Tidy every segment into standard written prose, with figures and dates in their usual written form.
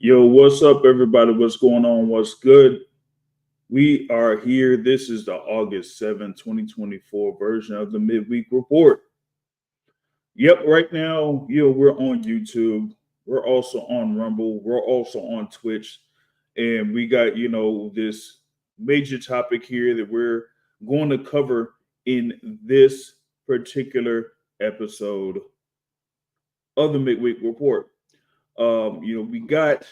Yo, what's up, everybody? What's going on? What's good? We are here. This is the August 7th, 2024 version of the Midweek Report. Yep, right now, we're on YouTube. We're also on Rumble. We're also on Twitch. And we got, this major topic here that we're going to cover in this particular episode of the Midweek Report. We got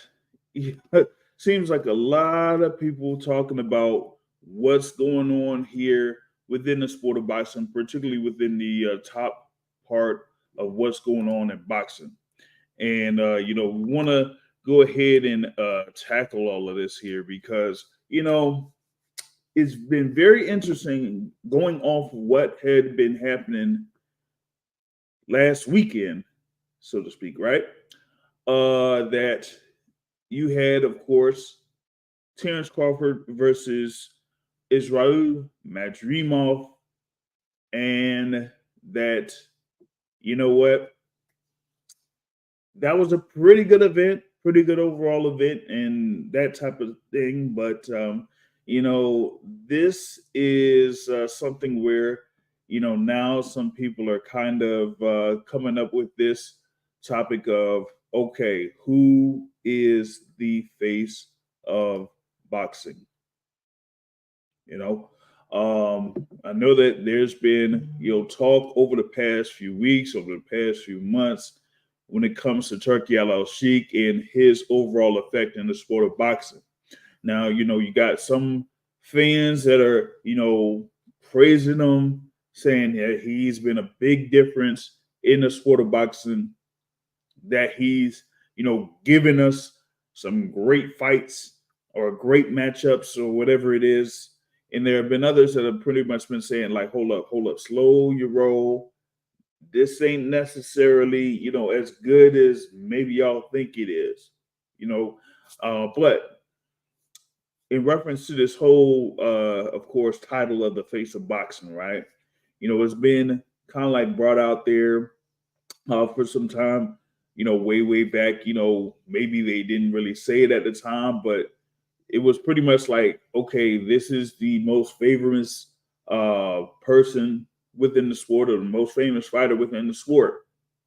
seems like a lot of people talking about what's going on here within the sport of boxing, particularly within the top part of what's going on in boxing. And we want to go ahead and tackle all of this here because it's been very interesting going off what had been happening last weekend, so to speak, right? That you had, of course, Terrence Crawford versus Israel Madrimov, and that, that was a pretty good event, pretty good overall event, and that type of thing. But this is something where now some people are kind of coming up with this topic of, okay, who is the face of boxing? I know that there's been talk over the past few weeks, over the past few months, when it comes to Turki Alalshikh and his overall effect in the sport of boxing. Now, you got some fans that are praising him, saying that he's been a big difference in the sport of boxing, that he's given us some great fights or great matchups or whatever it is. And there have been others that have pretty much been saying, like, hold up, slow your roll. This ain't necessarily as good as maybe y'all think it is. But in reference to this whole of course title of the face of boxing, right, it's been kind of like brought out there for some time, way back. Maybe they didn't really say it at the time, but it was pretty much like, okay, this is the most famous person within the sport, or the most famous fighter within the sport.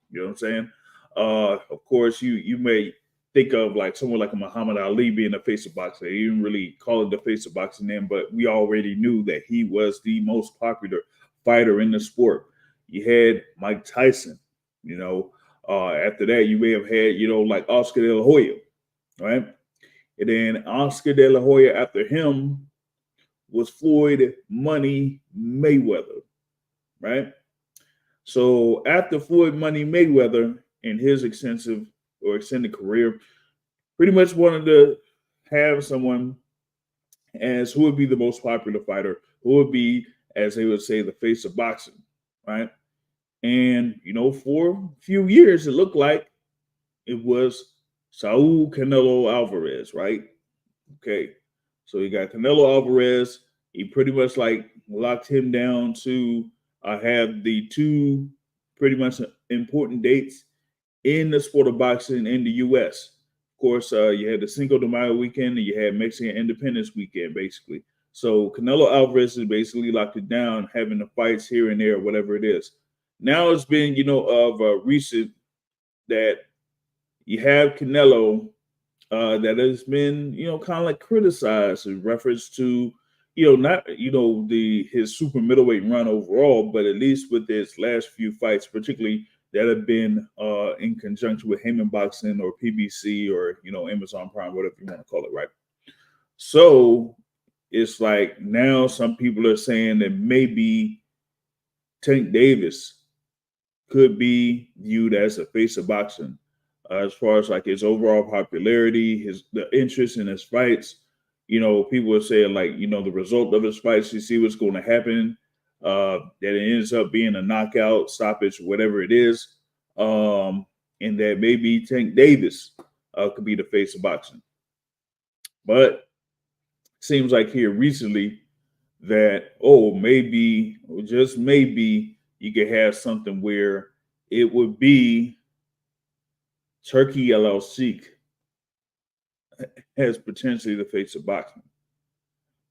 You know what I'm saying? Of course, you may think of like someone like a Muhammad Ali being the face of boxing. They didn't really call it the face of boxing then, but we already knew that he was the most popular fighter in the sport. You had Mike Tyson. After that, you may have had, like Oscar De La Hoya, right? And then Oscar De La Hoya, after him, was Floyd Money Mayweather, right? So after Floyd Money Mayweather in his extensive or extended career, pretty much wanted to have someone as who would be the most popular fighter, who would be, as they would say, the face of boxing, right? And, for a few years, it looked like it was Saul Canelo Alvarez, right? Okay. So you got Canelo Alvarez. He pretty much like locked him down to have the two pretty much important dates in the sport of boxing in the U.S. Of course, you had the Cinco de Mayo weekend and you had Mexican Independence weekend, basically. So Canelo Alvarez is basically locked it down, having the fights here and there, whatever it is. Now it's been, of recent that you have Canelo that has been, kind of like criticized in reference to, not, his super middleweight run overall, but at least with his last few fights, particularly that have been in conjunction with Heyman Boxing or PBC or, Amazon Prime, whatever you want to call it, right? So it's like now some people are saying that maybe Tank Davis could be viewed as a face of boxing. As far as like his overall popularity, the interest in his fights, people are saying like, the result of his fights, you see what's going to happen, that it ends up being a knockout, stoppage, whatever it is, and that maybe Tank Davis could be the face of boxing. But it seems like here recently that, maybe, or just maybe, you could have something where it would be Turki Alalshikh has potentially the face of boxing.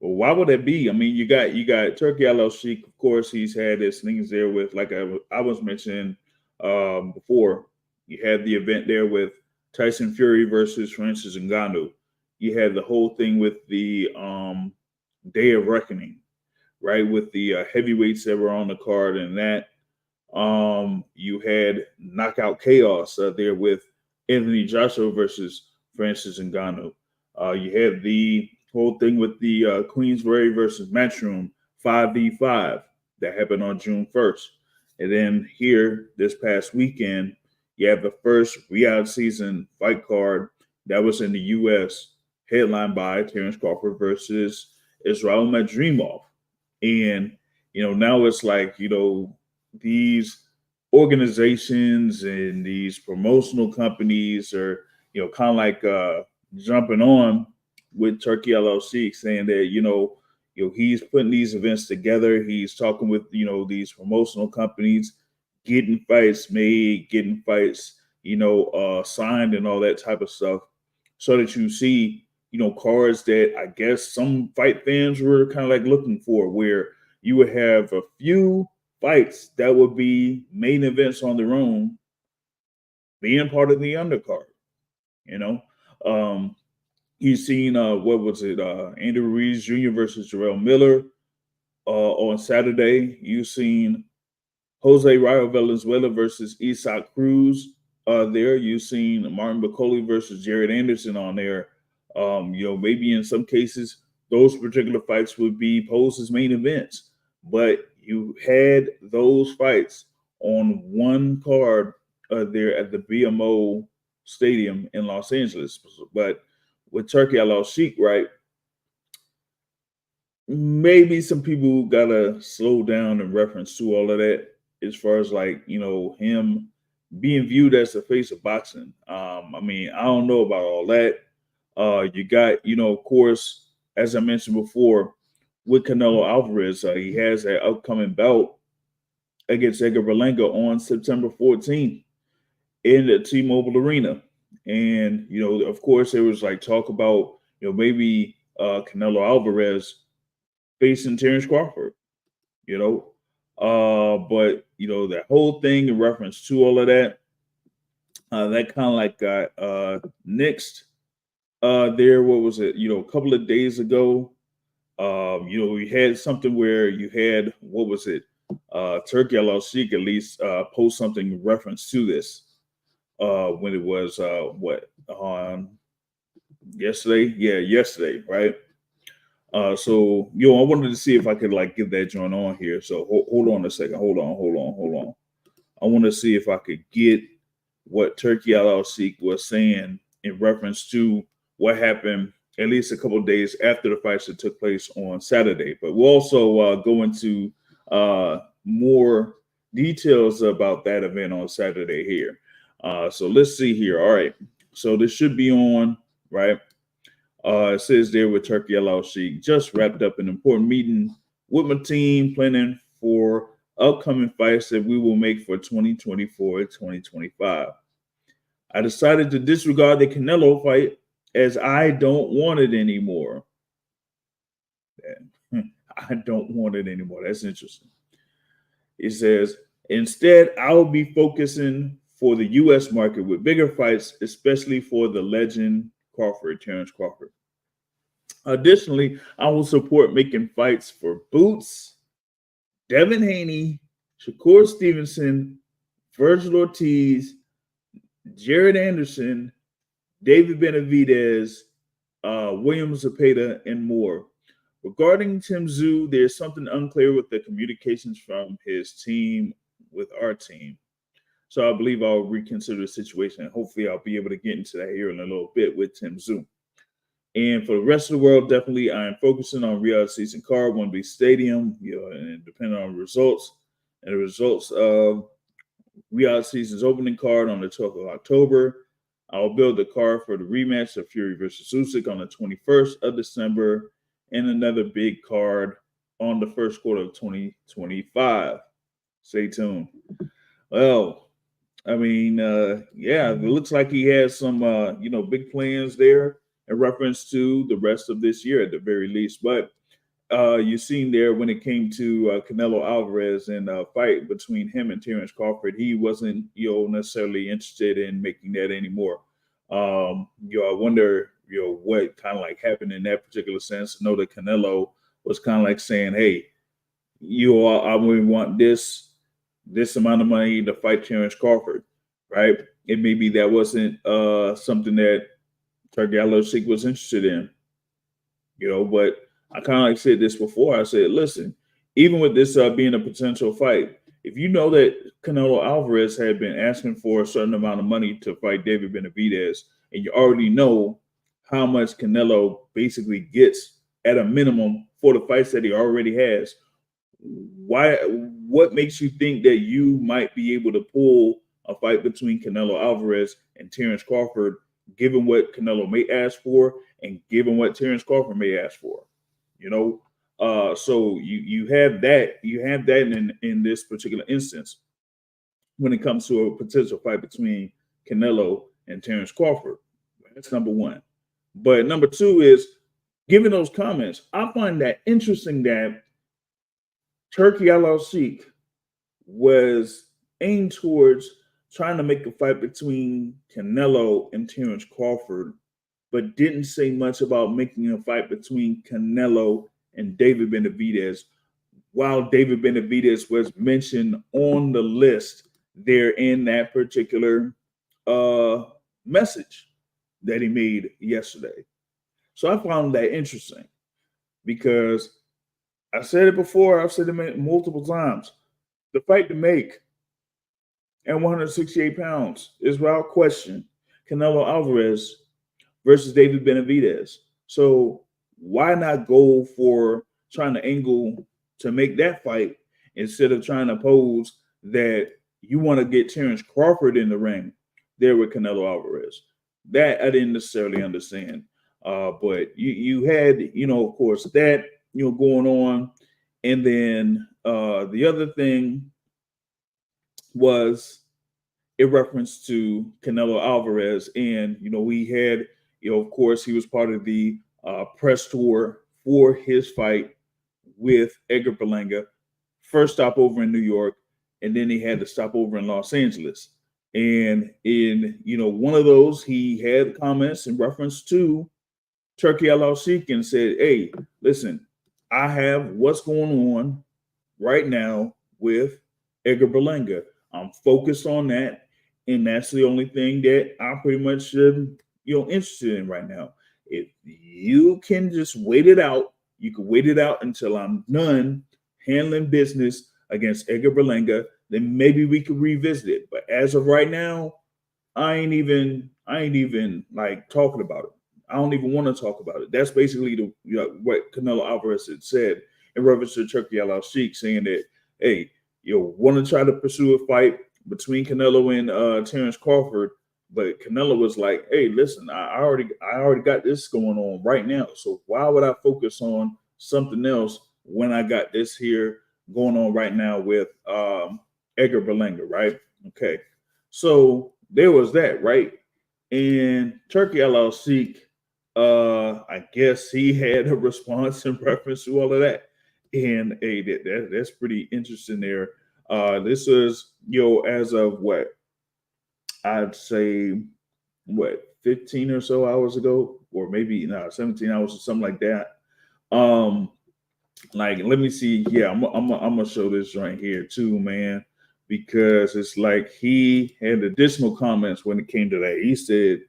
Well, why would that be? I mean, you got Turki Alalshikh. Of course, he's had his things there with, like I was mentioning before. You had the event there with Tyson Fury versus Francis Ngannou. You had the whole thing with the Day of Reckoning, right? With the heavyweights that were on the card, and that you had Knockout Chaos there with Anthony Joshua versus Francis Ngannou. You had the whole thing with the Queensberry versus Matchroom 5v5 that happened on June 1st. And then here, this past weekend, you have the first Riyadh season fight card that was in the U.S., headlined by Terrence Crawford versus Israel Madrimov. And, now it's like, these organizations and these promotional companies are, kind of like jumping on with Turki Alalshikh, saying that, he's putting these events together. He's talking with, these promotional companies, getting fights made, getting fights, signed and all that type of stuff, so that you see, cards that I guess some fight fans were kind of like looking for, where you would have a few fights that would be main events on their own, being part of the undercard. You've seen what was it, Andy Ruiz Jr. versus Jarrell Miller on Saturday. You've seen Jose Rayo Valenzuela versus Isaac Cruz there. You've seen Martin Bakoli versus Jared Anderson on there. Maybe in some cases those particular fights would be posed as main events, but you had those fights on one card there at the BMO Stadium in Los Angeles. But with Turki Alalshikh, right, maybe some people gotta slow down in reference to all of that, as far as like, him being viewed as the face of boxing. I mean, I don't know about all that. You got, of course, as I mentioned before, with Canelo Alvarez, he has that upcoming bout against Edgar Berlanga on September 14th in the T-Mobile Arena. And, of course, there was like talk about, maybe Canelo Alvarez facing Terrence Crawford, but, that whole thing in reference to all of that, that kind of like got nixed there. What was it? A couple of days ago, we had something where you had, what was it? Turki Alalshikh at least post something in reference to this when it was on yesterday? Yeah, yesterday, right? So I wanted to see if I could like get that joint on here. So hold on a second. Hold on. I want to see if I could get what Turki Alalshikh was saying in reference to what happened at least a couple of days after the fights that took place on Saturday. But we'll also go into more details about that event on Saturday here. So let's see here. All right. So this should be on, right? It says there with Turki Alalshikh, just wrapped up an important meeting with my team, planning for upcoming fights that we will make for 2024 and 2025. I decided to disregard the Canelo fight as I don't want it anymore. I don't want it anymore. That's interesting. It says, instead, I'll be focusing for the U.S. market with bigger fights, especially for the legend Terrence Crawford. Additionally, I will support making fights for Boots, Devin Haney, Shakur Stevenson, Virgil Ortiz, Jared Anderson, David Benavidez, William Zepeda, and more. Regarding Tim Tszyu, there's something unclear with the communications from his team with our team. So I believe I'll reconsider the situation, and hopefully I'll be able to get into that here in a little bit with Tim Tszyu. And for the rest of the world, definitely I am focusing on Riyadh season card, One Big Stadium, and depending on results. And the results of Riyadh season's opening card on the 12th of October. I'll build the card for the rematch of Fury versus Usyk on the 21st of December, and another big card on the first quarter of 2025. Stay tuned. Well, I mean, it looks like he has some, big plans there in reference to the rest of this year at the very least. But you seen there when it came to Canelo Alvarez and a fight between him and Terrence Crawford, he wasn't, necessarily interested in making that anymore. I wonder, what kind of like happened in that particular sense. I know that Canelo was kind of like saying, "Hey, I only want this amount of money to fight Terrence Crawford," right? It maybe that wasn't something that Turki Alalshikh was interested in, but I kind of like said this before. I said, listen, even with this being a potential fight, if you know that Canelo Alvarez had been asking for a certain amount of money to fight David Benavidez, and you already know how much Canelo basically gets at a minimum for the fights that he already has, what makes you think that you might be able to pull a fight between Canelo Alvarez and Terrence Crawford, given what Canelo may ask for and given what Terrence Crawford may ask for? So you have that in this particular instance when it comes to a potential fight between Canelo and Terrence Crawford. That's number one. But number two is, given those comments, I find that interesting that Turki Alalshikh was aimed towards trying to make a fight between Canelo and Terrence Crawford, but didn't say much about making a fight between Canelo and David Benavidez, while David Benavidez was mentioned on the list there in that particular message that he made yesterday. So I found that interesting because I said it before, I've said it multiple times. The fight to make at 168 pounds is without question Canelo Alvarez versus David Benavidez. So why not go for trying to angle to make that fight instead of trying to pose that you want to get Terrence Crawford in the ring there with Canelo Alvarez? That I didn't necessarily understand. But you had, of course, that, going on. And then the other thing was in reference to Canelo Alvarez. And, we had, of course, he was part of the press tour for his fight with Edgar Berlanga. First stop over in New York, and then he had to stop over in Los Angeles. And in, one of those, he had comments in reference to Turki Alalshikh and said, "Hey, listen, I have what's going on right now with Edgar Berlanga. I'm focused on that, and that's the only thing that I'm pretty much interested in right now. If you can just wait it out, you can wait it out until I'm done handling business against Edgar Berlanga, then maybe we could revisit it. But as of right now, I ain't even like talking about it. I don't even want to talk about it." That's basically what Canelo Alvarez had said in reference to Turki Alalshikh, saying that, hey, want to try to pursue a fight between Canelo and Terrence Crawford, but Canelo was like, "Hey, listen, I already got this going on right now. So why would I focus on something else when I got this here going on right now with Edgar Berlanga?" Right? Okay. So there was that, right? And Turki Alalshikh, I guess he had a response in reference to all of that. And hey, that's pretty interesting there. This is, as of what I'd say, 15 or so hours ago, or maybe 17 hours or something like that. Like, let me see. Yeah, I'm gonna show this right here too, man, because it's like he had additional comments when it came to that. He said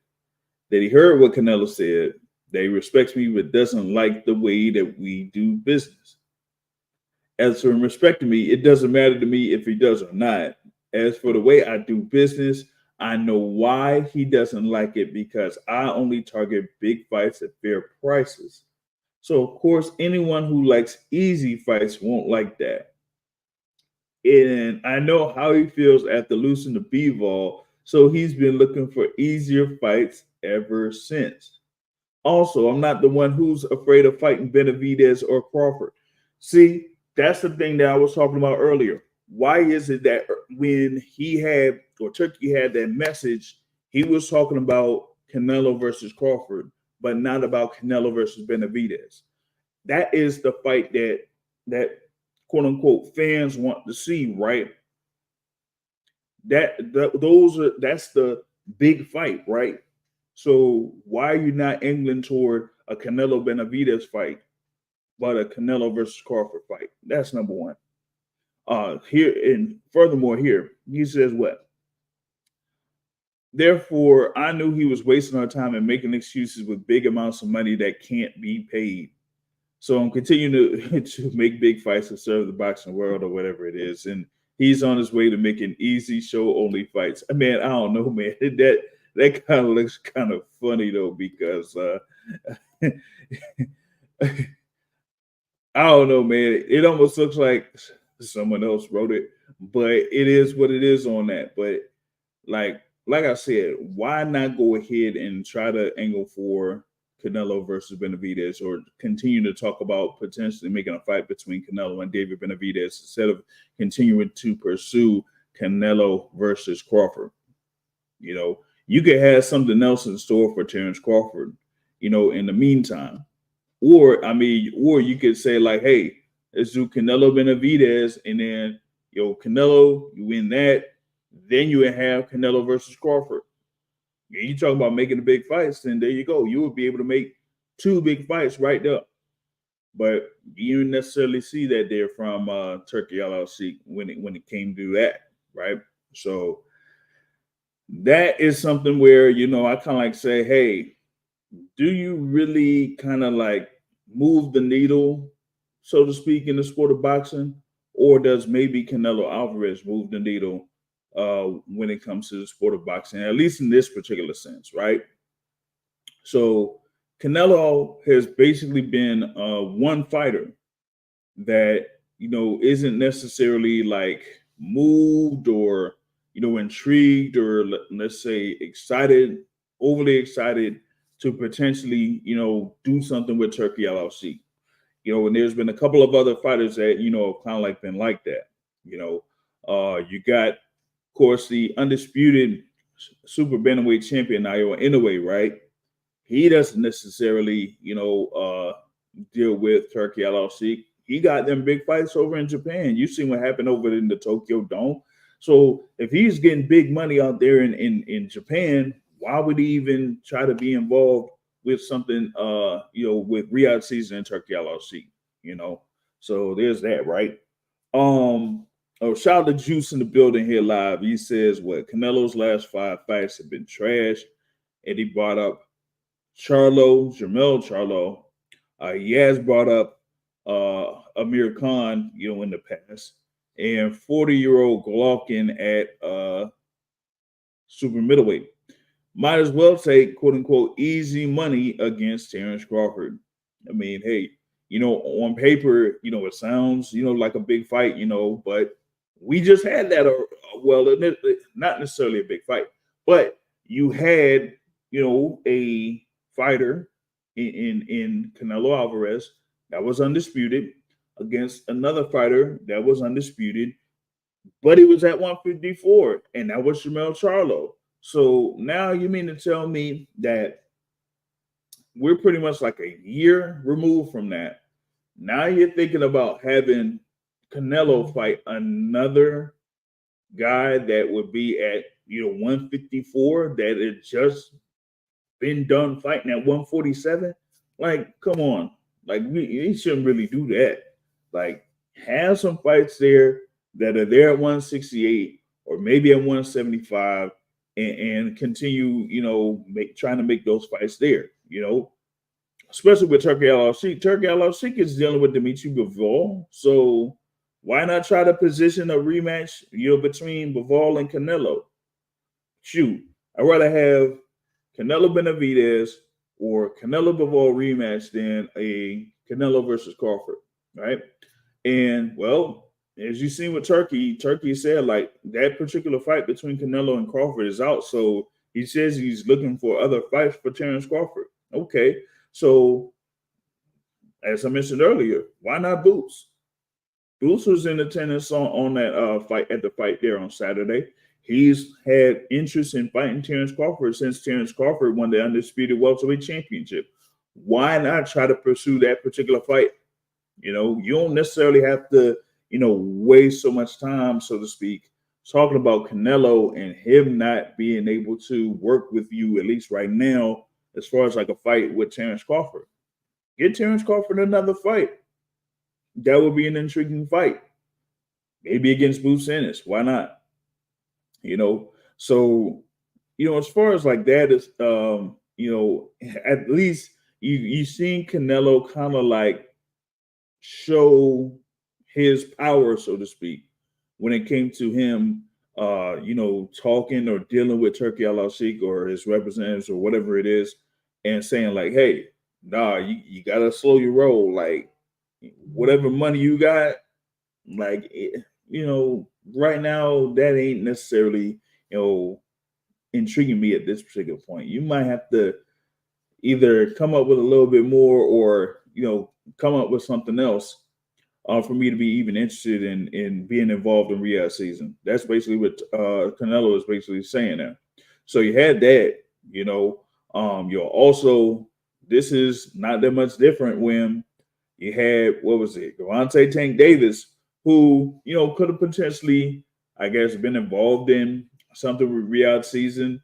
that he heard what Canelo said, that he respects me but doesn't like the way that we do business. As for him respecting me, it doesn't matter to me if he does or not. As for the way I do business, I know why he doesn't like it, because I only target big fights at fair prices. So, of course, anyone who likes easy fights won't like that. And I know how he feels after losing to Bivol, so he's been looking for easier fights ever since. Also, I'm not the one who's afraid of fighting Benavidez or Crawford. See, that's the thing that I was talking about earlier. Why is it that when Turki had that message, he was talking about Canelo versus Crawford, but not about Canelo versus Benavidez. That is the fight that quote unquote fans want to see, right? That's the big fight, right? So why are you not angling toward a Canelo Benavidez fight, but a Canelo versus Crawford fight? That's number one. Here and furthermore, here he says what? Therefore, I knew he was wasting our time and making excuses with big amounts of money that can't be paid. So I'm continuing to make big fights to serve the boxing world or whatever it is. And he's on his way to making easy show only fights. I mean, I don't know, man. That kind of looks kind of funny though, because I don't know, man. It almost looks like someone else wrote it, but it is what it is on that. But like I said, why not go ahead and try to angle for Canelo versus Benavidez, or continue to talk about potentially making a fight between Canelo and David Benavidez instead of continuing to pursue Canelo versus Crawford? You know, you could have something else in store for Terrence Crawford, you know, in the meantime. Or you could say like, hey, let's do Canelo Benavidez, and then Canelo, you win that, then you would have Canelo versus Crawford. You talk about making the big fights, then there you go. You would be able to make two big fights right there. But you didn't necessarily see that there from Turki Alalshikh when it came to that, right? So that is something where I kind of like say, hey, do you really kind of like move the needle, so to speak, in the sport of boxing, or does maybe Canelo Alvarez move the needle when it comes to the sport of boxing, at least in this particular sense, right? So Canelo has basically been one fighter that isn't necessarily like moved or intrigued or let's say excited, overly excited to potentially do something with Turki Alalshikh. And there's been a couple of other fighters that have kind of like been like that. You got, of course, the undisputed super bantamweight champion Naoya Inoue, right? He doesn't necessarily, deal with Turki Alalshikh. He got them big fights over in Japan. You seen what happened over in the Tokyo Dome. So if he's getting big money out there in Japan, why would he even try to be involved with something, with Riyadh season and Turki Alalshikh, So there's that, right? Shout out to Juice in the building here live. He says what Canelo's last 5 fights have been trash, and he brought up Jermell Charlo. He has brought up Amir Khan, in the past, and 40-year-old Golovkin at super middleweight. Might as well take quote unquote easy money against Terrence Crawford. I mean, hey, on paper, it sounds, like a big fight, but we just had that. Well, not necessarily a big fight, but you had, a fighter in Canelo Alvarez that was undisputed against another fighter that was undisputed, but he was at 154, and that was Jermell Charlo. So now you mean to tell me that we're pretty much like a year removed from that. Now you're thinking about having Canelo fight another guy that would be at 154 that had just been done fighting at 147. Like, come on. Like, we shouldn't really do that. Like, have some fights there that are there at 168 or maybe at 175 and continue, trying to make those fights there, especially with Turki Alalshikh. Turki Alalshikh is dealing with Dimitri Bivol. So why not try to position a rematch, between Bivol and Canelo? Shoot, I'd rather have Canelo Benavidez or Canelo Bivol rematch than a Canelo versus Crawford, right? And well, as you seen with Turki said like that particular fight between Canelo and Crawford is out. So he says he's looking for other fights for Terrence Crawford. Okay, so as I mentioned earlier, why not Boots? Boots was in attendance on that fight at the fight there on Saturday. he's had interest in fighting Terrence Crawford since Terrence Crawford won the undisputed welterweight championship. Why not try to pursue that particular fight? You don't necessarily have to, waste so much time, so to speak, talking about Canelo and him not being able to work with you, at least right now, as far as like a fight with Terrence Crawford. Get Terrence Crawford another fight. That would be an intriguing fight. Maybe against Boots Ennis. Why not? So, as far as like that is, at least you seen Canelo kind of like show his power, so to speak, when it came to him, talking or dealing with Turki Alalshikh or his representatives or whatever it is, and saying like, "Hey, nah, you gotta slow your roll. Like, whatever money you got, like, right now that ain't necessarily, intriguing me at this particular point. You might have to either come up with a little bit more or come up with something else for me to be even interested in being involved in Riyadh season." That's basically what Canelo is basically saying there. So you had that, you're also, this is not that much different when you had, what was it, Gervonta Tank Davis, who, could have potentially, I guess, been involved in something with Riyadh season.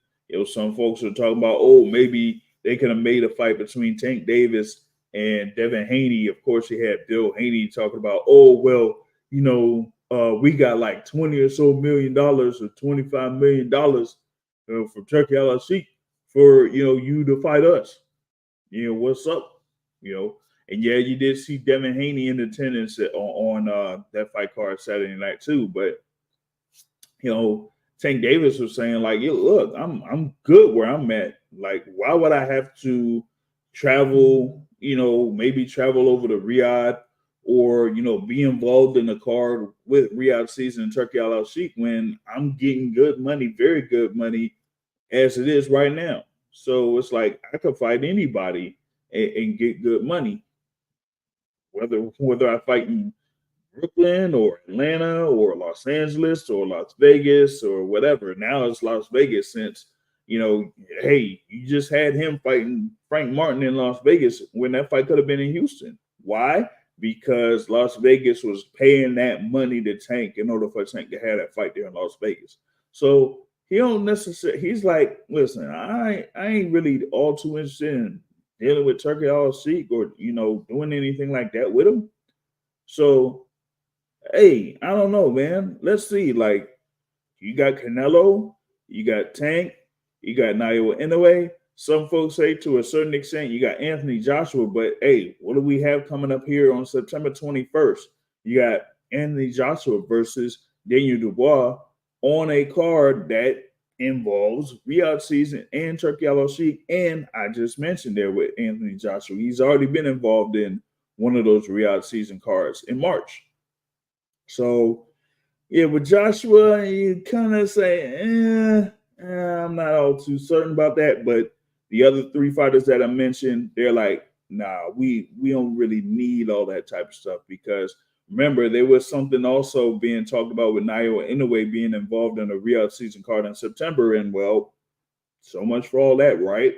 Some folks are talking about, oh, maybe they could have made a fight between Tank Davis and Devin Haney. Of course, you had Bill Haney talking about, oh, well, we got like $20 or so million or $25 million from Turki Alalshikh for, you to fight us. What's up? And yeah, you did see Devin Haney in attendance on that fight card Saturday night too. But, Tank Davis was saying like, look, I'm good where I'm at. Like, why would I have to travel, maybe travel over to Riyadh or, be involved in the card with Riyadh season and Turki Alalshikh when I'm getting good money, very good money as it is right now. So it's like I could fight anybody and get good money, whether I fight in Brooklyn or Atlanta or Los Angeles or Las Vegas or whatever. Now it's Las Vegas since, hey, you just had him fighting Frank Martin in Las Vegas when that fight could have been in Houston. Why? Because Las Vegas was paying that money to Tank in order for Tank to have that fight there in Las Vegas. So he don't necessarily, he's like, listen, I ain't really all too interested in dealing with Turki Alalshikh or, doing anything like that with him. So, hey, I don't know, man. Let's see. Like, you got Canelo, you got Tank, you got Naoya Inoue. Some folks say to a certain extent you got Anthony Joshua, but hey, what do we have coming up here on September 21st? You got Anthony Joshua versus Daniel Dubois on a card that involves Riyadh season and Turki Alalshikh. And I just mentioned there with Anthony Joshua, he's already been involved in one of those Riyadh season cards in March. So, yeah, with Joshua, you kind of say, I'm not all too certain about that. But the other three fighters that I mentioned, they're like, nah, we don't really need all that type of stuff because remember, there was something also being talked about with Naoya Inoue being involved in a Riyadh season card in September. And, well, so much for all that, right?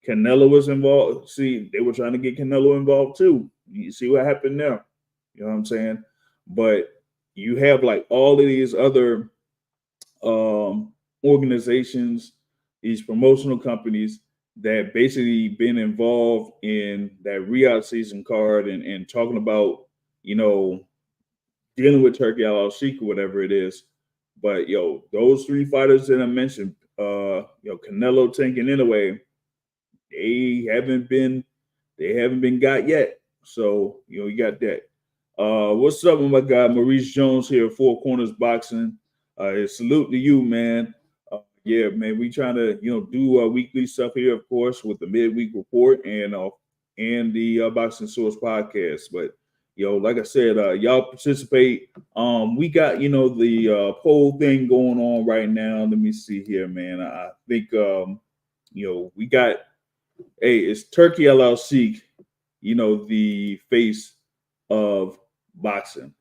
Canelo was involved. See, they were trying to get Canelo involved too. You see what happened there. You know what I'm saying? But you have like all of these other organizations, these promotional companies that basically been involved in that Riyadh season card and talking about, dealing with Turki Alalshikh or whatever it is. But those three fighters that I mentioned, Canelo, Tank, and Inoue, they haven't been got yet. So you got that. What's up with my guy Maurice Jones here, Four Corners Boxing? Salute to you, man. Yeah, man, we trying to do weekly stuff here, of course, with the midweek report and the Boxing Source podcast. But like I said, y'all participate. We got the poll thing going on right now. Let me see here, man. I think we got. Hey, it's Turki Alalshikh, the face of boxing.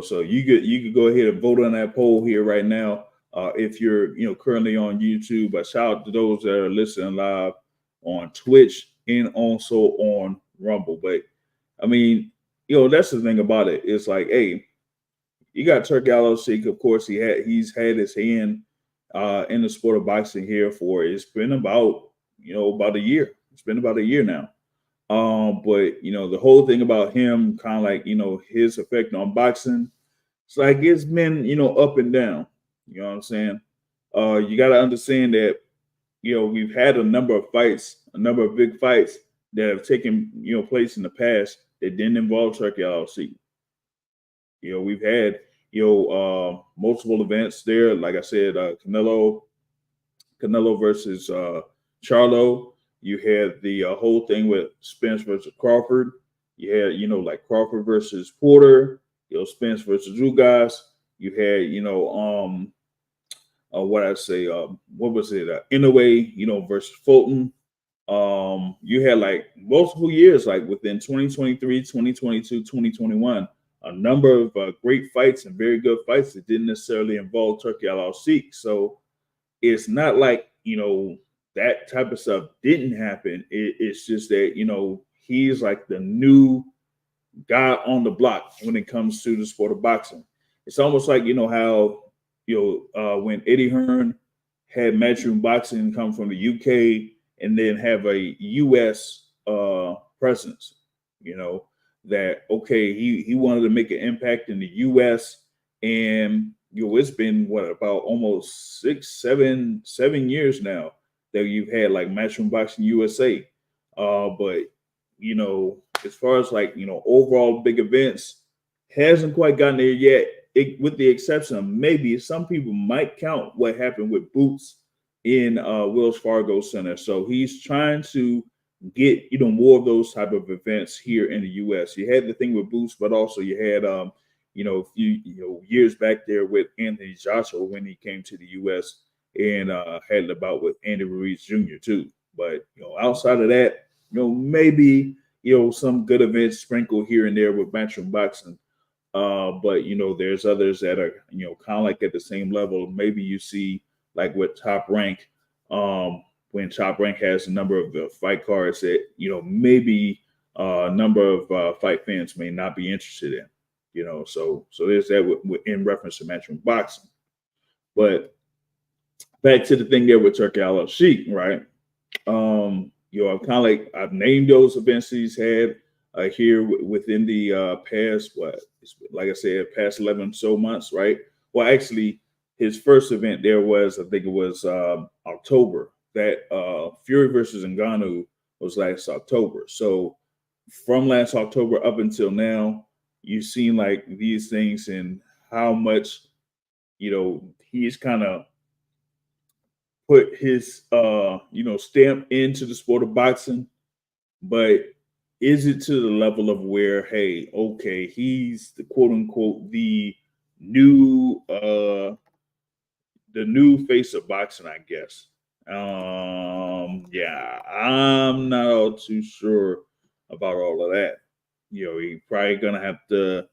So you could go ahead and vote on that poll here right now. If you're, currently on YouTube, shout out to those that are listening live on Twitch and also on Rumble. But I mean, that's the thing about it. It's like, hey, you got Turki Alalshikh. Of course, he's had his hand in the sport of boxing here for it's been about about a year. It's been about a year now. But the whole thing about him, kind of like his effect on boxing, it's like it's been up and down. You know what I'm saying? You got to understand that we've had a number of fights, a number of big fights that have taken place in the past that didn't involve Turki Alalshikh. We've had multiple events there. Like I said, Canelo versus Charlo. You had the whole thing with Spence versus Crawford. You had like Crawford versus Porter. Spence versus Ugas. You had what was it? Inoue versus Fulton. You had like multiple years, like within 2023, 2022, 2021, a number of great fights and very good fights that didn't necessarily involve Turki Alalshikh. So it's not like that type of stuff didn't happen. It's just that he's like the new guy on the block when it comes to the sport of boxing. It's almost like how when Eddie Hearn had Matchroom Boxing come from the UK and then have a US presence. That okay, he wanted to make an impact in the US, and it's been about almost 7 years now that you've had like Matchroom Boxing USA. But as far as like overall big events, hasn't quite gotten there yet. With the exception of maybe some people might count what happened with Boots in Wells Fargo Center. So he's trying to get more of those type of events here in the U.S. You had the thing with Boots, but also you had a few years back there with Anthony Joshua when he came to the U.S. and had a bout with Andy Ruiz Jr. too. But outside of that, maybe some good events sprinkled here and there with Matchroom Boxing. But there's others that are kind of like at the same level. Maybe you see like with Top Rank, when Top Rank has a number of fight cards that maybe a number of fight fans may not be interested in. So there's that in reference to Matchroom Boxing. But back to the thing there with Turki Alalshikh, right? I'm kind of like I've named those events he's had here within the past, like I said, past 11 so months, right? Well, actually, his first event there was, I think it was October. That Fury versus Ngannou was last October. So from last October up until now, you've seen like these things and how much, he's kind of put his, stamp into the sport of boxing. But is it to the level of where, hey, okay, he's the quote unquote the new face of boxing, I guess. Yeah, I'm not all too sure about all of that. He's probably gonna have to,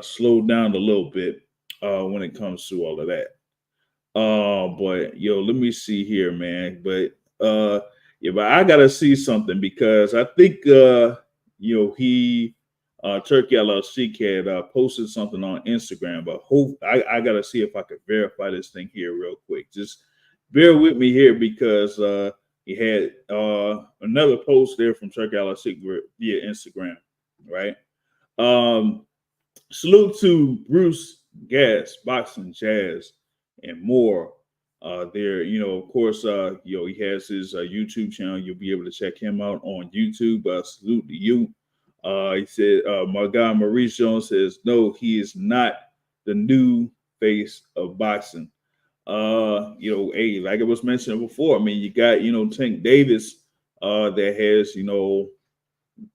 slow down a little bit when it comes to all of that. But let me see here, man. But but I gotta see something because I think he Turki Alalshikh had posted something on Instagram, but I gotta see if I could verify this thing here real quick. Just bear with me here because he had another post there from Turki Alalshikh via Instagram, right? Salute to Bruce Gas, Boxing Jazz, and more. There, of course, he has his YouTube channel. You'll be able to check him out on YouTube. Salute to you. He said, my guy Maurice Jones says, no, he is not the new face of boxing. Hey, like it was mentioned before, I mean, you got, Tank Davis that has,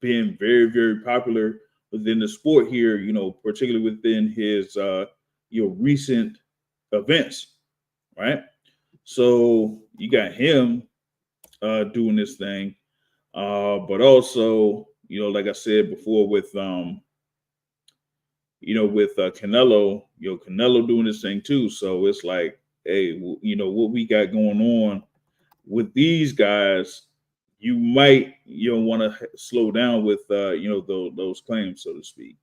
been very, very popular within the sport here, particularly within his, recent events, right? So you got him doing this thing, but also, like I said before, with Canelo, Canelo doing this thing too. So it's like hey, what we got going on with these guys, you might want to slow down with those claims, so to speak.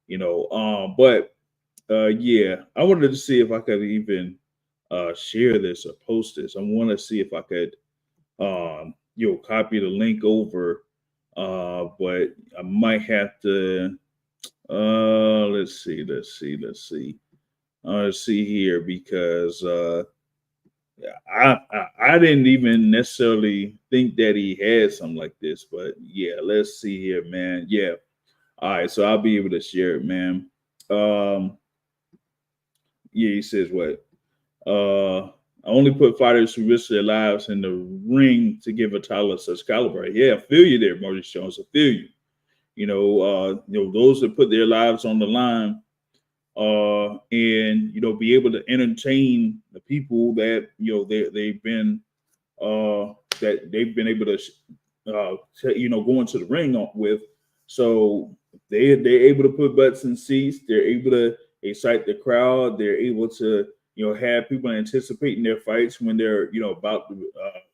But yeah, I wanted to see if I could even share this or post this. I want to see if I could copy the link over, but I might have to. Let's see here because I didn't even necessarily think that he had something like this, but yeah, let's see here, man. Yeah, all right, so I'll be able to share it, man. Um, yeah, he says what? I only put fighters who risk their lives in the ring to give a title of such caliber. Yeah, I feel you there, Maurice Jones. I feel you. Those that put their lives on the line, and be able to entertain the people that they've been able to go into the ring with. So they're able to put butts in seats. They're able to excite the crowd. They're able to have people anticipating their fights when they're about to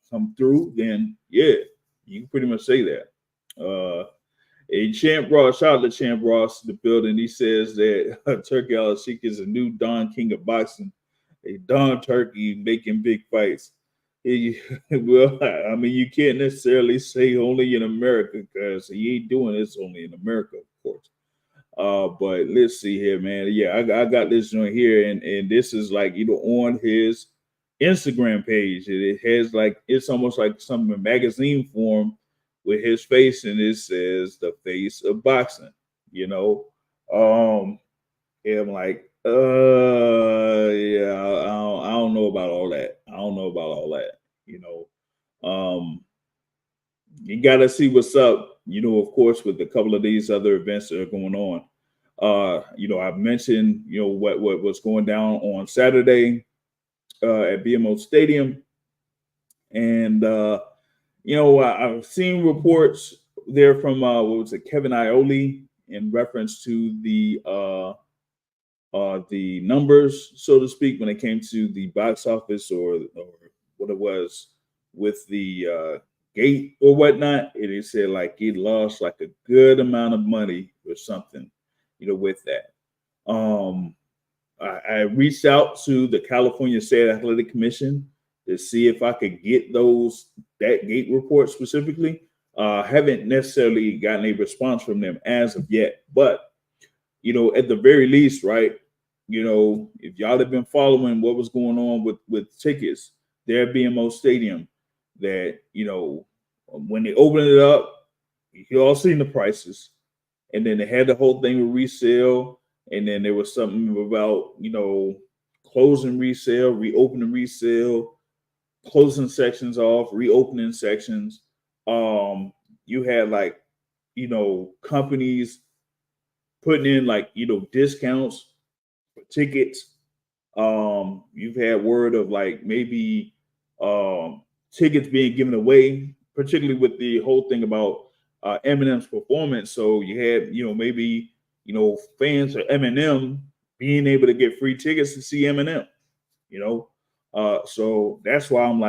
come through. Then yeah, you can pretty much say that. A Champ Ross, shout out to Champ Ross, the building. He says that Turki Alalshikh is a new Don King of boxing, a Don Turkey making big fights. Well, I mean, you can't necessarily say only in America because he ain't doing this only in America, of course. But let's see here, man. Yeah, I got this joint here, and this is like on his Instagram page. It has like it's almost like some magazine form with his face, and it says the face of boxing. You know, and I'm like, yeah, I don't know about all that. I don't know about all that. You know, you got to see what's up. Of course, with a couple of these other events that are going on. I've mentioned, what was going down on Saturday at BMO Stadium, and I've seen reports there from what was it, Kevin Iole, in reference to the numbers, so to speak, when it came to the box office or what it was with the gate or whatnot. It said like he lost like a good amount of money or something, with that. I reached out to the California State Athletic Commission to see if I could get that gate report specifically. Haven't necessarily gotten a response from them as of yet, but at the very least, right? If y'all have been following what was going on with tickets there at BMO Stadium, that when they opened it up, you all seen the prices, and then they had the whole thing with resale, and then there was something about closing resale, reopening resale, closing sections off, reopening sections. You had like companies putting in like discounts for tickets. You've had word of like maybe tickets being given away, particularly with the whole thing about Eminem's performance. So you had maybe fans of Eminem being able to get free tickets to see Eminem. So that's why I'm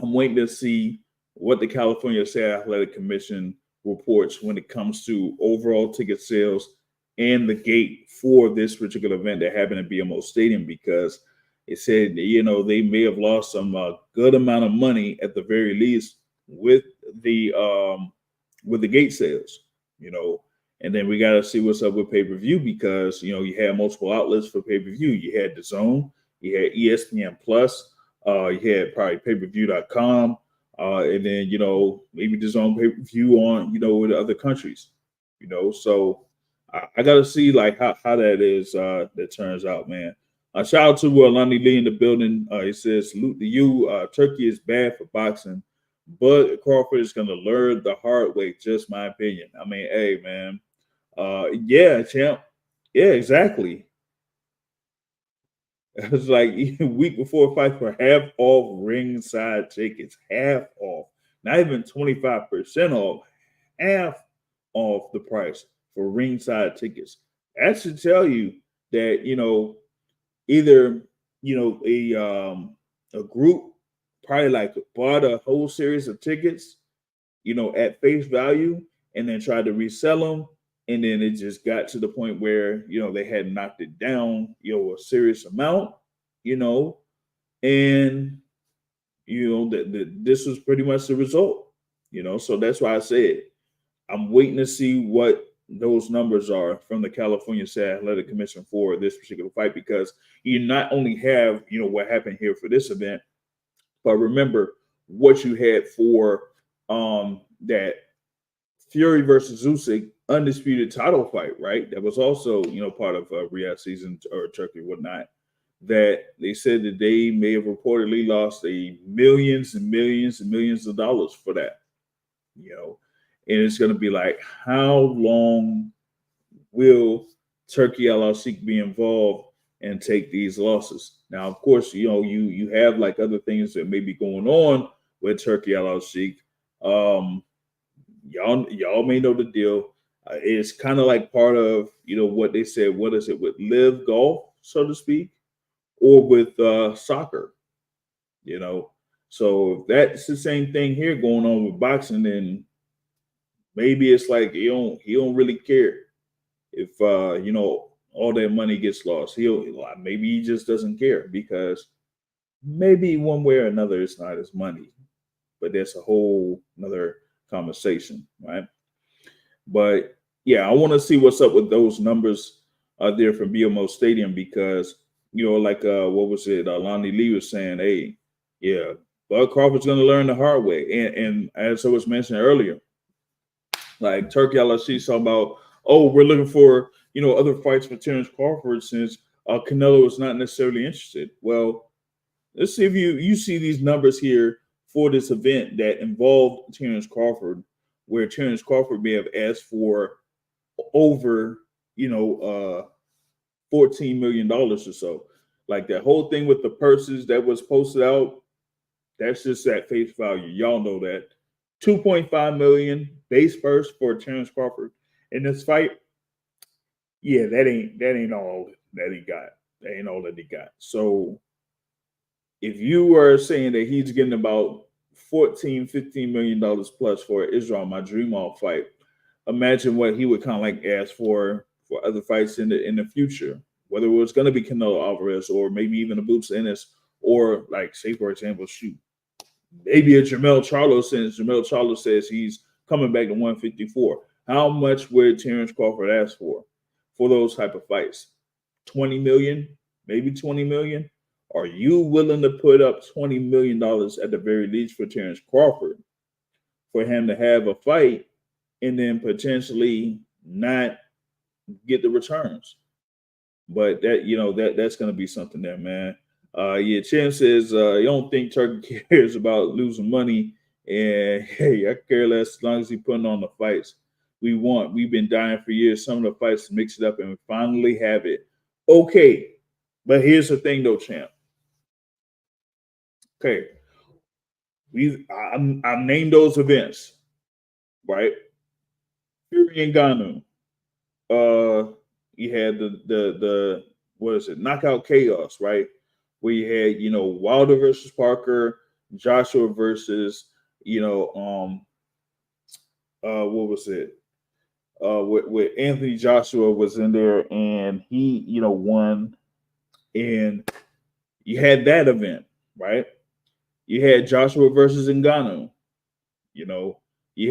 waiting to see what the California State Athletic Commission reports when it comes to overall ticket sales and the gate for this particular event that happened at BMO Stadium, because it said they may have lost some good amount of money at the very least with the gate sales. And then we got to see what's up with pay-per-view, because you had multiple outlets for pay-per-view. You had the Zone, you had ESPN Plus, you had probably pay-per-view.com, and then maybe the Zone pay-per-view on with other countries. So I got to see like how that is that turns out, man. Shout out to Lonnie Lee in the building. He says, salute to you. Turkey is bad for boxing, but Crawford is going to learn the hard way. Just my opinion. I mean, hey, man. Yeah, champ. Yeah, exactly. It was like a week before fight for half off ringside tickets. Half off. Not even 25% off. Half off the price for ringside tickets. That should tell you that, either a group probably like bought a whole series of tickets, at face value, and then tried to resell them. And then it just got to the point where, they had knocked it down, a serious amount, you know, and, this was pretty much the result, So that's why I said I'm waiting to see what those numbers are from the California State Athletic Commission for this particular fight, because you not only have, what happened here for this event, but remember what you had for that Fury versus Usyk undisputed title fight, right? That was also, part of Riyadh season or Turkey, whatnot. That they said that they may have reportedly lost millions and millions and millions of dollars for that, and it's going to be like, how long will Turki Alalshikh be involved and take these losses? Now, of course, you have like other things that may be going on with Turki Alalshikh. Y'all may know the deal. It's kind of like part of what they said. What is it with live golf, so to speak, or with soccer? So if that's the same thing here going on with boxing, then maybe it's like he don't really care if all that money gets lost. Maybe he just doesn't care, because maybe one way or another it's not his money, but that's a whole another conversation, right? But yeah, I want to see what's up with those numbers there from BMO Stadium, because like what was it? Lonnie Lee was saying, hey, yeah, Bud Crawford's going to learn the hard way, and as I was mentioning earlier, like Turki Alalshikh talking about, oh, we're looking for other fights for Terrence Crawford since Canelo is not necessarily interested. Well, let's see if you see these numbers here for this event that involved Terrence Crawford, where Terrence Crawford may have asked for over $14 million or so. Like that whole thing with the purses that was posted out, that's just at face value. Y'all know that. 2.5 million base purse for Terrence Crawford in this fight. Yeah, that ain't all that he got. That ain't all that he got. So if you are saying that he's getting about $14-15 million plus for Israel Madrimov fight, imagine what he would kind of like ask for other fights in the future, whether it was going to be Canelo Alvarez or maybe even a Boots Ennis, or like, say for example, maybe a Jermell Charlo, since Jermell Charlo says he's coming back to 154. How much would Terrence Crawford ask for those type of fights? 20 million, maybe 20 million. Are you willing to put up $20 million at the very least for Terrence Crawford, for him to have a fight and then potentially not get the returns? But that's going to be something there, man. Yeah, Chen says you don't think Turkey cares about losing money, and hey, I care less as long as he's putting on the fights we want. We've been dying for years. Some of the fights to mix it up, and we finally have it. Okay, but here's the thing, though, champ. Okay, I've named those events, right? Fury and Ganu. You had the what is it? Knockout Chaos, right? Where you had Wilder versus Parker, Joshua versus what was it? With Anthony Joshua was in there, and he won, and you had that event, right? You had Joshua versus Ngannou. You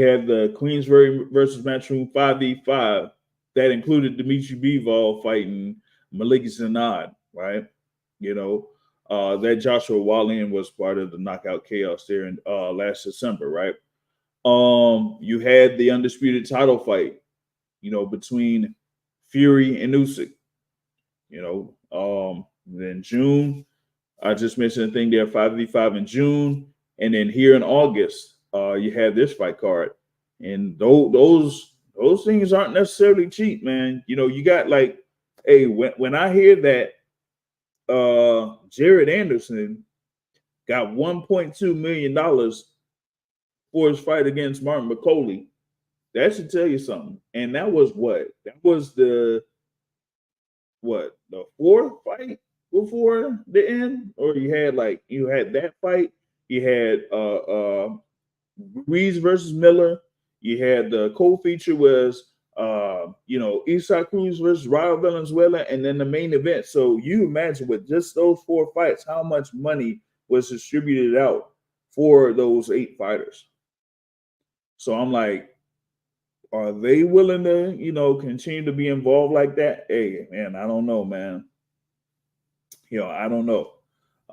had the Queensbury versus Matchroom 5v5 that included Dimitri Bivol fighting Malik Zanad, right? That Joshua Wallin was part of the Knockout Chaos there in last December, right? You had the undisputed title fight, between Fury and Usyk. Then June, I just mentioned the thing there, 5v5 in June, and then here in August, you have this fight card, and those things aren't necessarily cheap, man. You got like, hey, when I hear that Jared Anderson got $1.2 million for his fight against Martin McCauley, that should tell you something. And that was what? That was the fourth fight before the end, or you had that fight. You had Ruiz versus Miller. You had the co-feature was Isaac Cruz versus Raul Valenzuela, and then the main event. So you imagine with just those 4 fights, how much money was distributed out for those 8 fighters. So I'm like, are they willing to, continue to be involved like that? Hey, man, I don't know, man. I don't know.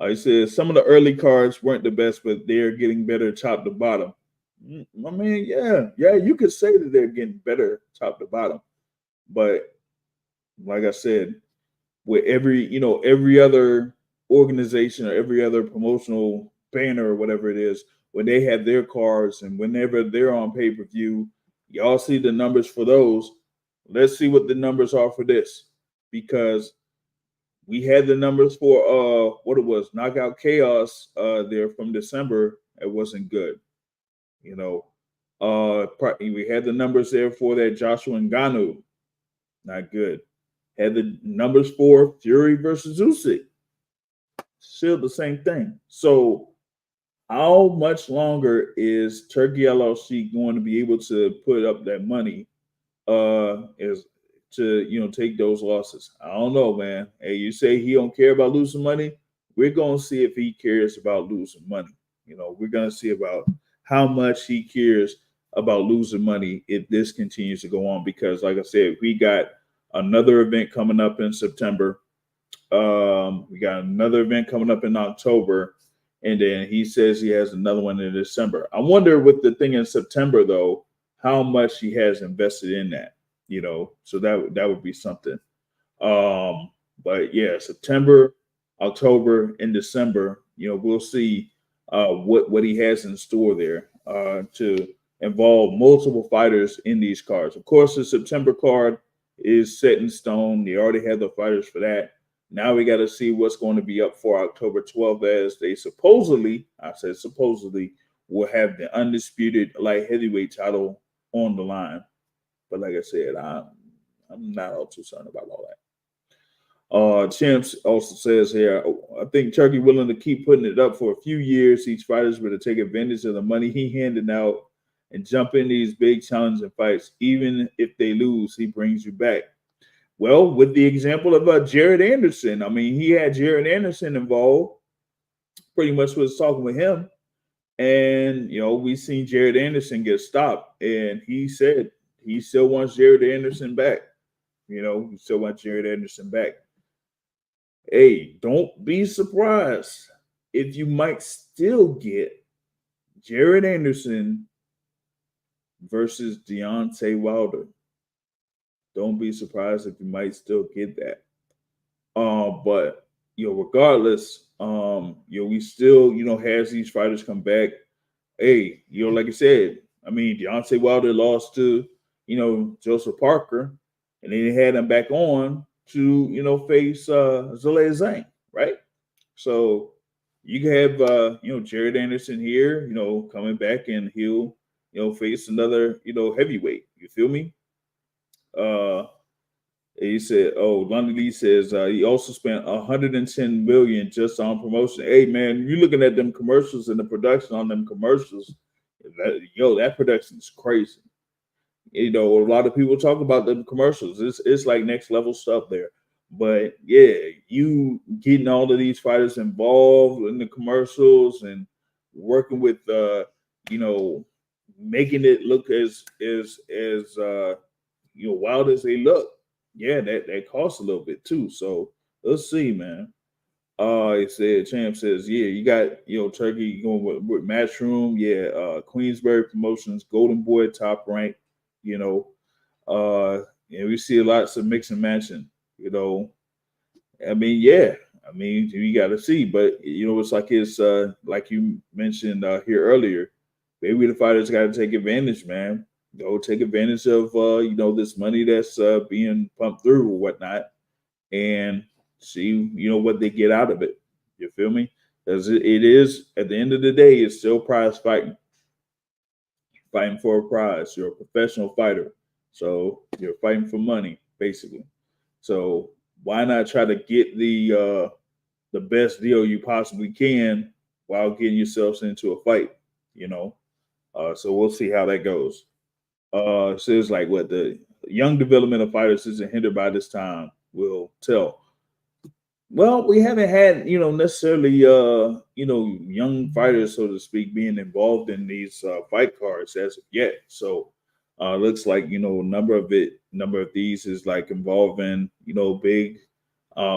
He says some of the early cards weren't the best, but they're getting better top to bottom. I mean, yeah, you could say that they're getting better top to bottom, but like I said, with every other organization or every other promotional banner or whatever it is, when they have their cards and whenever they're on pay-per-view, y'all see the numbers for those. Let's see what the numbers are for this, because we had the numbers for what it was, Knockout Chaos there from December. It wasn't good. We had the numbers there for that Joshua Ngannou, not good. Had the numbers for Fury versus Usyk, still the same thing. So how much longer is Turki Alalshikh going to be able to put up that money is to take those losses? I don't know, man. Hey, you say he don't care about losing money. We're gonna see if he cares about losing money. We're gonna see about how much he cares about losing money if this continues to go on. Because, like I said, we got another event coming up in September. We got another event coming up in October, and then he says he has another one in December. I wonder with the thing in September though, how much he has invested in that. So that would be something. But yeah, September, October, and December, we'll see what he has in store there to involve multiple fighters in these cards. Of course, the September card is set in stone. They already have the fighters for that. Now we got to see what's going to be up for October 12th, as they supposedly, I said supposedly, will have the undisputed light heavyweight title on the line. But like I said, I'm not all too concerned about all that. Champs also says here, I think Turkey willing to keep putting it up for a few years. Each fighter's going to take advantage of the money he handed out and jump in these big challenging fights. Even if they lose, he brings you back. Well, with the example of Jared Anderson, I mean, he had Jared Anderson involved. Pretty much was talking with him, and we seen Jared Anderson get stopped, and he said he still wants Jared Anderson back. He still wants Jared Anderson back. Hey, don't be surprised if you might still get Jared Anderson versus Deontay Wilder. Don't be surprised if you might still get that. But regardless, we still, has these fighters come back. Hey, like I said, I mean, Deontay Wilder lost to, Joseph Parker, and then they had him back on to, face Zalei Zhang, right? So you can have, Jared Anderson here, coming back, and he'll, face another, heavyweight. You feel me? He said, London Lee says he also spent 110 million just on promotion. Hey man, you looking at them commercials and the production on them commercials, that production is crazy. A lot of people talk about them commercials. It's like next level stuff there. But yeah, you getting all of these fighters involved in the commercials and working with making it look as wild as they look. Yeah, that costs a little bit too. So let's see, man. It said Champ says, yeah, you got Turkey going with Matchroom, Queensberry Promotions, Golden Boy top rank, and we see lots of mix and matching, I mean, you got to see, but it's like you mentioned here earlier, maybe the fighters got to take advantage, man. Take advantage of this money that's being pumped through or whatnot, and see what they get out of it. You feel me? Because it is, at the end of the day, it's still prize fighting for a prize. You're a professional fighter, so you're fighting for money basically. So why not try to get the the best deal you possibly can while getting yourselves into a fight, you know. So we'll see how that goes. It says like what the young development of fighters isn't hindered by this time will tell. Well, we haven't had, necessarily, young fighters, so to speak, being involved in these fight cards as of yet. So, looks like, number of these is like involving, big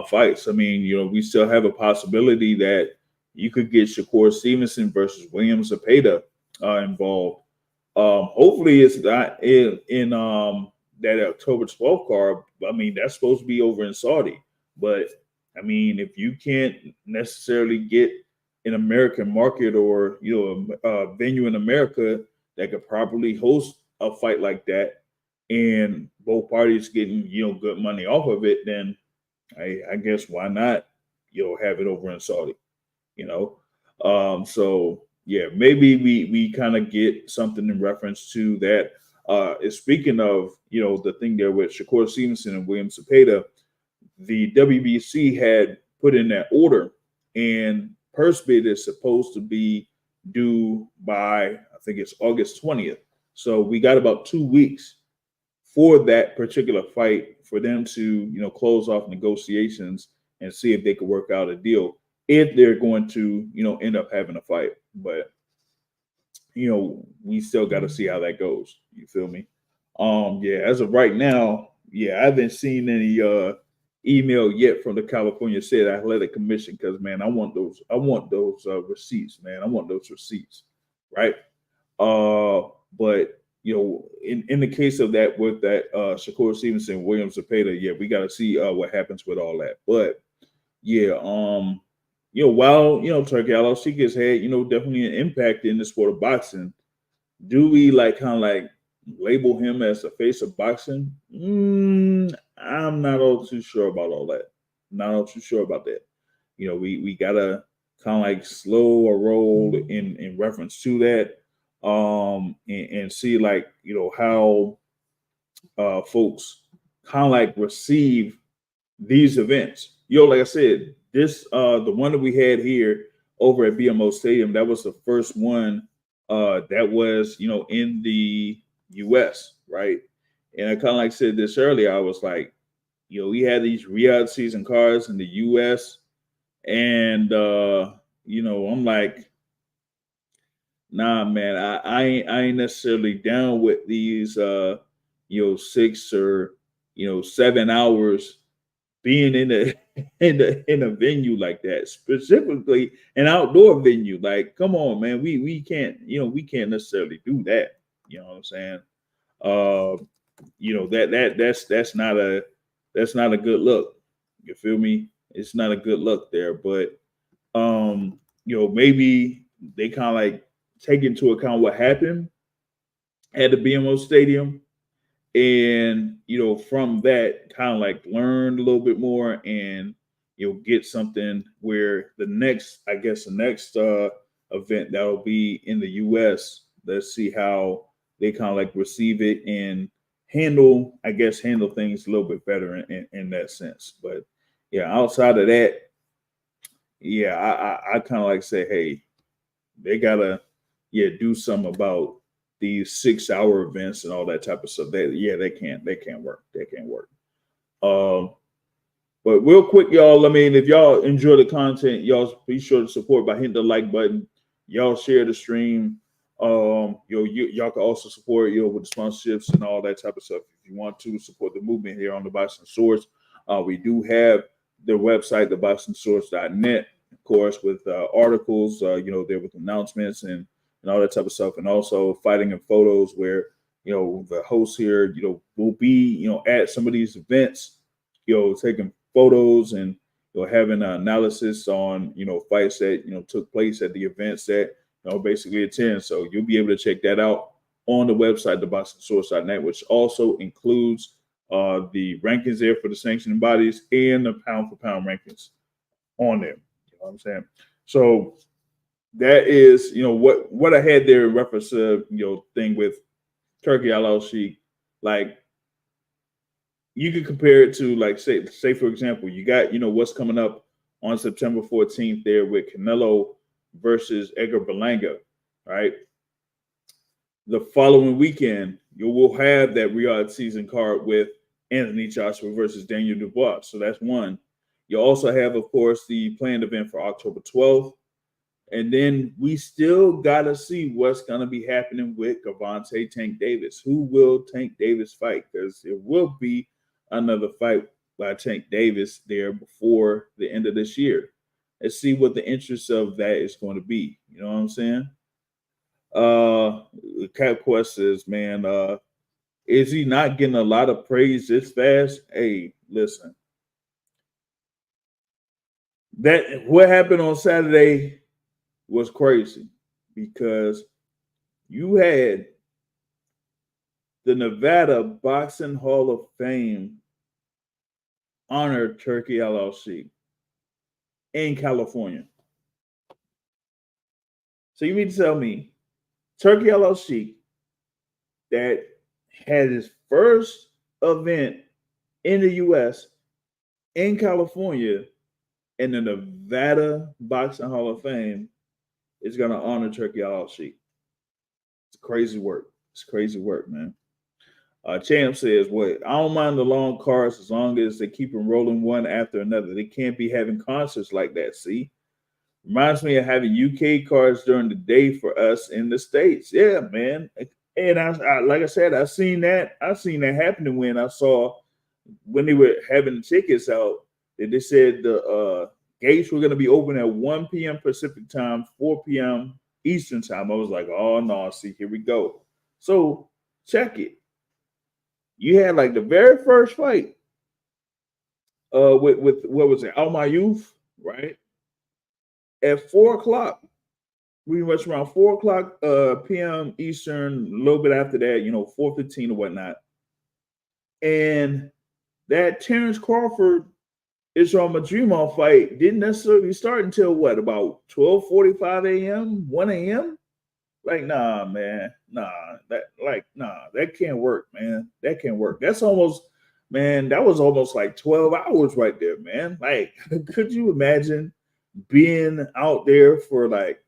fights. I mean, we still have a possibility that you could get Shakur Stevenson versus William Zepeda involved. Hopefully, it's not in that October 12th card. I mean, that's supposed to be over in Saudi, but I mean, if you can't necessarily get an American market or a venue in America that could properly host a fight like that, and both parties getting good money off of it, then I guess why not have it over in Saudi, you know? So yeah, maybe we kind of get something in reference to that. Speaking of the thing there with Shakur Stevenson and William Zepeda, the WBC had put in that order, and purse bid is supposed to be due by, I think it's August 20th. So we got about 2 weeks for that particular fight for them to, close off negotiations and see if they could work out a deal if they're going to, end up having a fight. But, we still got to see how that goes. You feel me? Yeah, as of right now, yeah, I haven't seen any email yet from the California State Athletic Commission because, man, I want those receipts, man. I want those receipts, right? But in the case of that with that Shakur Stevenson, William Zepeda, yeah, we got to see what happens with all that. But yeah, while Turki Alalshikh has had definitely an impact in the sport of boxing, do we label him as the face of boxing? I'm not all too sure about all that. Not all too sure about that. We gotta kind of slow a roll in reference to that, and see how folks kind of receive these events. Like I said, this the one that we had here over at BMO Stadium, that was the first one that was in the US, right? And I kind of said this earlier. I was like, we had these Riyadh season cards in the US, and I'm like, nah, man, I ain't necessarily down with these 6 or 7 hours being in a in a venue like that, specifically an outdoor venue. Like, come on, man, we can't we can't necessarily do that. You know what I'm saying? That's not a good look. You feel me? It's not a good look there. But maybe they kind of take into account what happened at the BMO Stadium, and from that kind of learn a little bit more, and get something where the next event that'll be in the US, let's see how they kind of receive it and handle things a little bit better in that sense. But yeah, outside of that, yeah, I kind of say, hey, they gotta do something about these 6-hour events and all that type of stuff. They can't work. They can't work. But real quick, y'all, I mean, if y'all enjoy the content, y'all be sure to support by hitting the like button. Y'all share the stream. Y'all can also support with the sponsorships and all that type of stuff. If you want to support the movement here on the Boxing Source, we do have the website, theboxingsource.net, of course, with articles, there with announcements and all that type of stuff, and also fighting and photos where the hosts here will be at some of these events, taking photos and having an analysis on fights that took place at the events that basically attend. So you'll be able to check that out on the website, theboxingsource.net, which also includes the rankings there for the sanctioning bodies and the pound for pound rankings on there. You know what I'm saying? So that is what I had there in reference to thing with Turki Alalshikh. Like, you could compare it to say for example, you got what's coming up on September 14th there with Canelo versus Edgar Berlanga, right? The following weekend, you will have that Riyadh season card with Anthony Joshua versus Daniel Dubois. So that's one. You also have, of course, the planned event for October 12th. And then we still got to see what's going to be happening with Gervonta Tank Davis. Who will Tank Davis fight? Because there will be another fight by Tank Davis there before the end of this year. Let's see what the interest of that is going to be. You know what I'm saying? Cap Quest says, man, is he not getting a lot of praise this fast? Hey, listen. That what happened on Saturday was crazy because you had the Nevada Boxing Hall of Fame honor Turki Alalshikh in California. So you mean to tell me Turki Alalshikh that had his first event in the U.S. in California in the Nevada Boxing Hall of Fame is going to honor Turki Alalshikh. It's crazy work. It's crazy work, man. Champ says, "What? I don't mind the long cards as long as they keep them rolling one after another. They can't be having concerts like that. See, reminds me of having UK cards during the day for us in the States. Yeah, man. And I like I said, I seen that happening when I saw when they were having the tickets out. That they said the gates were going to be open at 1 p.m. Pacific time, 4 p.m. Eastern time. I was like, oh no, see, here we go. So check it. You had like the very first fight with what was it, All My Youth, right? At 4 o'clock, pretty much around 4 o'clock p.m. Eastern, a little bit after that, 4:15 or whatnot. And that Terrence Crawford Islam Madrimov fight didn't necessarily start until what, about 12:45 a.m., 1 a.m. Like, nah, man, that can't work, man. That can't work. That's almost, man, that was almost like 12 hours right there, man. Like, could you imagine being out there for like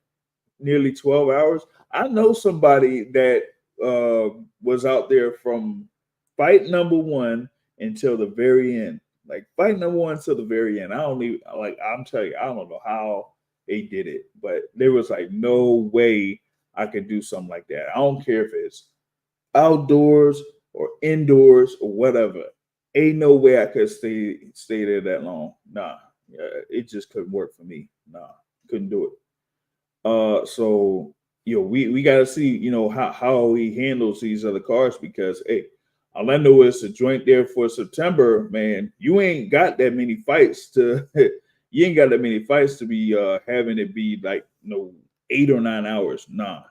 nearly 12 hours? I know somebody that was out there from fight number one until the very end. Like fight number one until the very end. I don't even like. I'm telling you, I don't know how they did it, but there was like no way I could do something like that. I don't care if it's outdoors or indoors or whatever. Ain't no way I could stay there that long. Nah, it just couldn't work for me. Nah, couldn't do it. So we got to see how he handles these other cards because hey, all I know is a joint there for September, man. You ain't got that many fights to you ain't got that many fights to be having it be like 8 or 9 hours. Nah,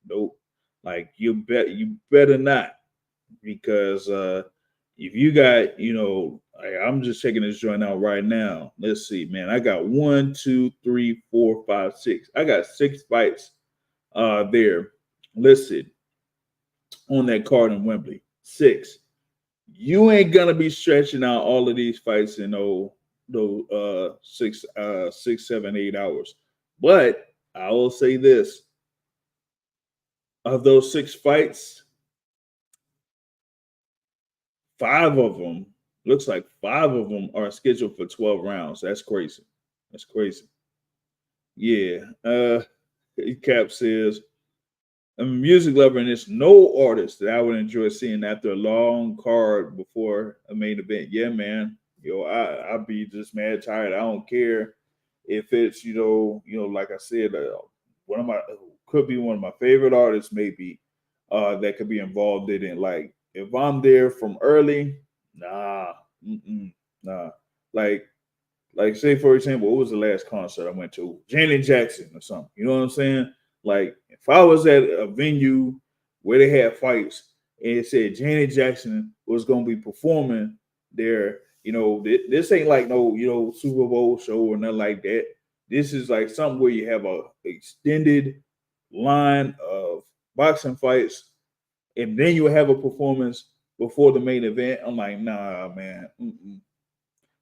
nope. Like you better not because if you got I'm just checking this joint out right now. Let's see, man. I got 1, 2, 3, 4, 5, 6. I got 6 fights there listed on that card in Wembley. 6. You ain't gonna be stretching out all of these fights in those 6, 7, 8 hours. But I will say this: of those 6 fights, 5 of them looks like 5 of them are scheduled for 12 rounds. That's crazy. That's crazy. Yeah. Cap says, I'm a music lover, and there's no artist that I would enjoy seeing after a long card before a main event. Yeah, man. I'd be just mad tired. I don't care if it's like I said, one of my could be one of my favorite artists, maybe that could be involved in it. Like if I'm there from early, nah, nah. Like say for example, what was the last concert I went to? Janet Jackson or something. You know what I'm saying? Like if I was at a venue where they had fights and it said Janet Jackson was going to be performing there, this ain't like no Super Bowl show or nothing like that. This is like something where you have a extended line of boxing fights, and then you have a performance before the main event. I'm like, nah, man.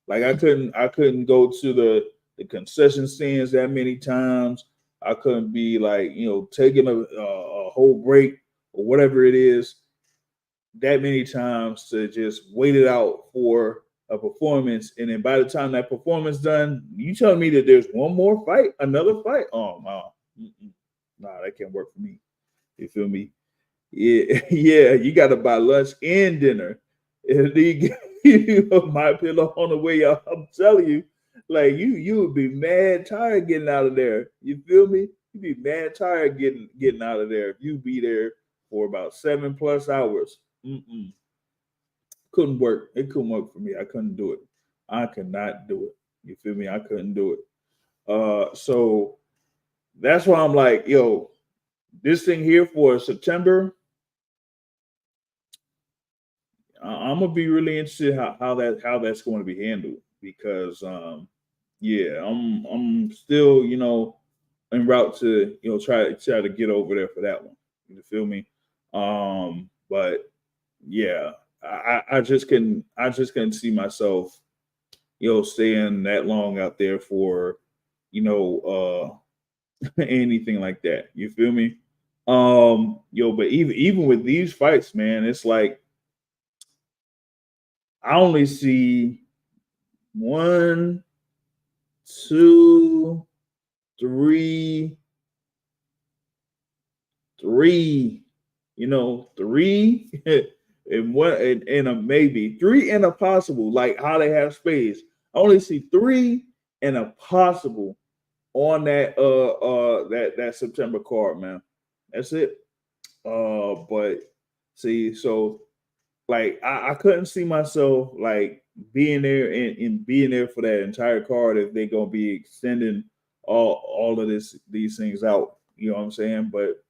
Like I couldn't go to the concession stands that many times. I couldn't be like, taking a whole break or whatever it is that many times to just wait it out for a performance. And then by the time that performance done, you telling me that there's one more fight, another fight? Oh no, nah, that can't work for me. You feel me? Yeah, yeah, you got to buy lunch and dinner. And then you get my pillow on the way out. I'm telling you, like you would be mad tired getting out of there. You feel me? You'd be mad tired getting out of there if you be there for about 7+ hours. Mm-mm. Couldn't work. It couldn't work for me. I couldn't do it. I could not do it. You feel me? I couldn't do it. So that's why I'm like, yo, this thing here for September, I'm gonna be really interested how that's going to be handled because yeah, I'm still en route to try to get over there for that one. You feel me? But yeah, I just couldn't see myself staying that long out there for anything like that. You feel me? But even with these fights, man, it's like I only see one, two, three, three, three and one and a maybe three and a possible, like how they have space. I only see three and a possible on that September card, man. That's it. But see, so like I couldn't see myself like being there and being there for that entire card if they're gonna be extending all of these things out. You know what I'm saying? But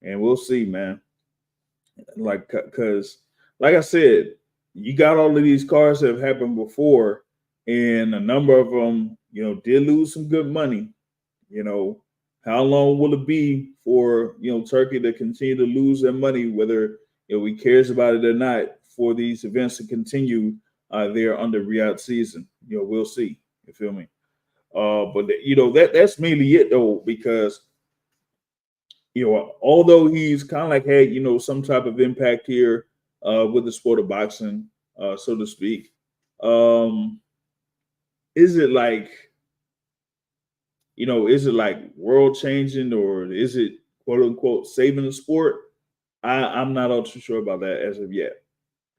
and we'll see, man. Like because like I said, you got all of these cards that have happened before, and a number of them, did lose some good money. You know, how long will it be for Turkey to continue to lose their money, whether we cares about it or not, for these events to continue there under Riyadh season? We'll see. You feel me? But that's mainly it though, because although he's kind of like had some type of impact here with the sport of boxing, so to speak. Um, is it like is it like world changing or is it quote unquote saving the sport? I'm not all too sure about that as of yet.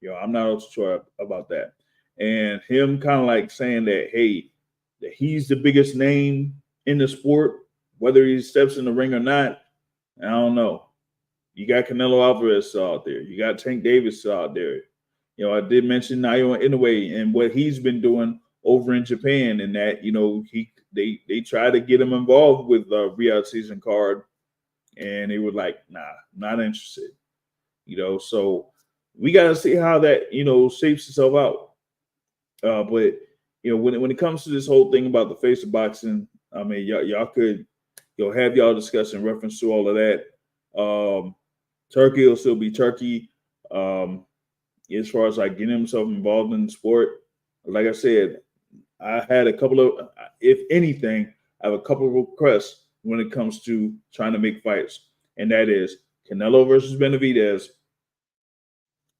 I'm not all too sure about that. And him kind of like saying that, hey, that he's the biggest name in the sport, whether he steps in the ring or not, I don't know. You got Canelo Alvarez out there. You got Tank Davis out there. I did mention Naoya Inoue and what he's been doing over in Japan, and that they try to get him involved with Riyadh season card, and they were like, nah, not interested. So we got to see how that shapes itself out. But when it comes to this whole thing about the face of boxing, I mean, y'all could have y'all discuss in reference to all of that. Turkey will still be Turkey. As far as like getting himself involved in the sport, like I said, I had a couple of, if anything, I have a couple of requests when it comes to trying to make fights, and that is Canelo versus Benavidez